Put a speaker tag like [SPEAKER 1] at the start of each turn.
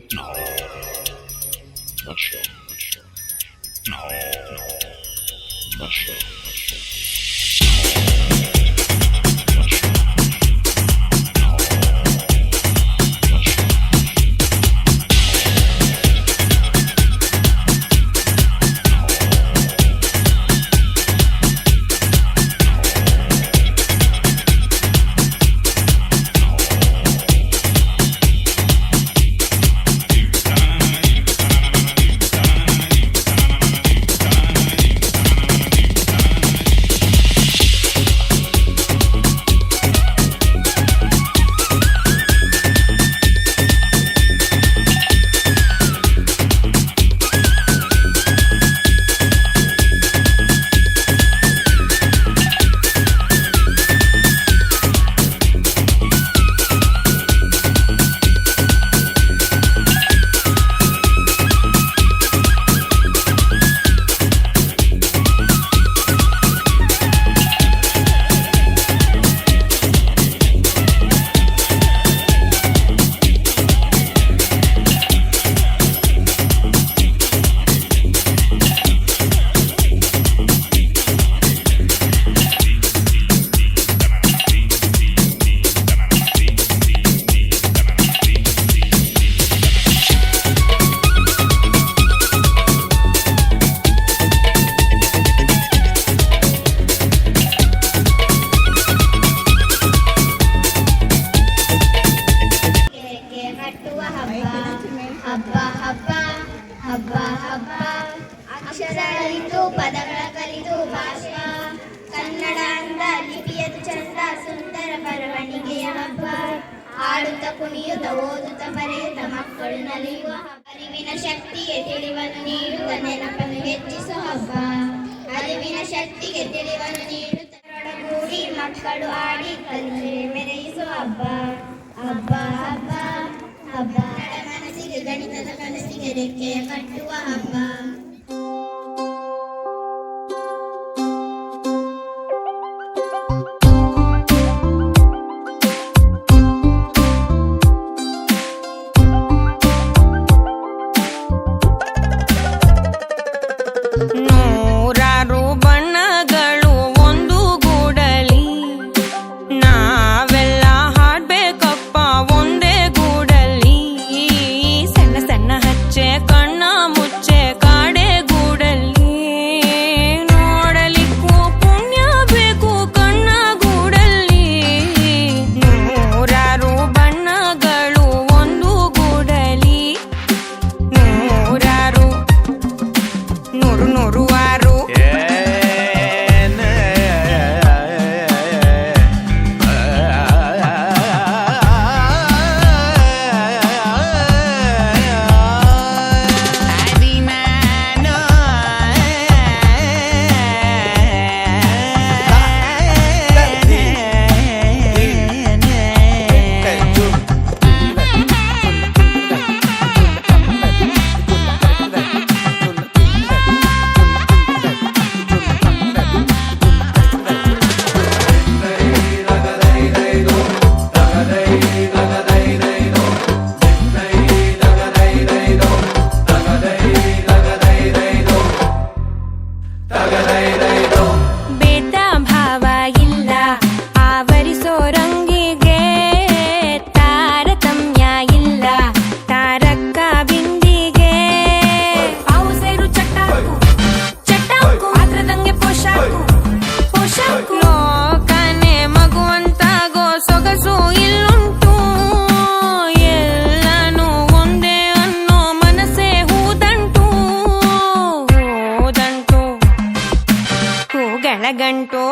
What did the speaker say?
[SPEAKER 1] No. Not sure. No. Not sure.
[SPEAKER 2] ಅಕ್ಷರ ಅರಿತು ಪದಗಳ ಕಲಿತು ಭಾಷಾ ಕನ್ನಡ ಅಂದ ಲಿಪಿಯದು ಚಂದ ಸುಂದರ ಬರವಣಿಗೆಯ ಹಬ್ಬ ಆಡುತ್ತ ಕುಣಿಯುತ್ತ ಓದುತ್ತ ಬರೆಯುತ್ತ ಮಕ್ಕಳು ನಲಿಯುವ ಅರಿವಿನ ಶಕ್ತಿಗೆ ತಿಳಿವನ್ನು ನೀಡುತ್ತ ನೆನಪನ್ನು ಹೆಚ್ಚಿಸುವ ಹಬ್ಬ ಅರಿವಿನ ಶಕ್ತಿಗೆ ತಿಳಿವನ್ನು ನೀಡುತ್ತ ಒಡಗೂಡಿ ಮಕ್ಕಳು ಆಡಿ ಕಲಿಕೆ ಮೆರೆಯಿಸುವ ಹಬ್ಬ ಹಬ್ಬ ಹಬ್ಬ ಹಬ್ಬ ಮನಸ್ಸಿಗೆ ಗಣಿತದ ಕನಸಿಗೆ ರೆಕ್ಕೆಯ ಕಟ್ಟುವ ಹಬ್ಬ.
[SPEAKER 3] ನೂರಾರು ಬಣ್ಣಗಳು ಒಂದು ಗೂಡಲಿ ನಾವೆಲ್ಲ ಹಾಡ್ಬೇಕಪ್ಪ ಒಂದೇ ಗೂಡಲಿ ಸಣ್ಣ ಸಣ್ಣ ಹಚ್ಚೆ ಕಣ್ಣ ಮುಚ್ಚೆ ಕಾಡೆ ಗೂಡಲಿ ನೋಡಲಿಕ್ಕೂ ಪುಣ್ಯ ಬೇಕು ಕಣ್ಣ ಗೂಡಲಿ ನೂರಾರು ಬಣ್ಣಗಳು ಒಂದು ಗೂಡಲಿ ನೂರಾರು ನೂರು ಆರು ಭೇದ ಭಾವ ಇಲ್ಲ ಆವರಿಸೋ ರಂಗಿಗೆ ತಾರತಮ್ಯ ಇಲ್ಲ ತಾರಕ ಬಿಂದಿಗೆ ಅವು ಸೇರು ಚಟ್ಟಾಕು ಪಾತ್ರದಂಗೆ ಪೋಷಾಕು ಲೋಕನೆ ಮಗುವಂತಾಗೋ ಸೊಗಸು ಇಲ್ಲುಂಟು ಎಲ್ಲಾನು ಒಂದೇ ಅನ್ನೋ ಮನಸ್ಸೇ ಹೂದಂಟು ಹೂಗಳ ಗಂಟು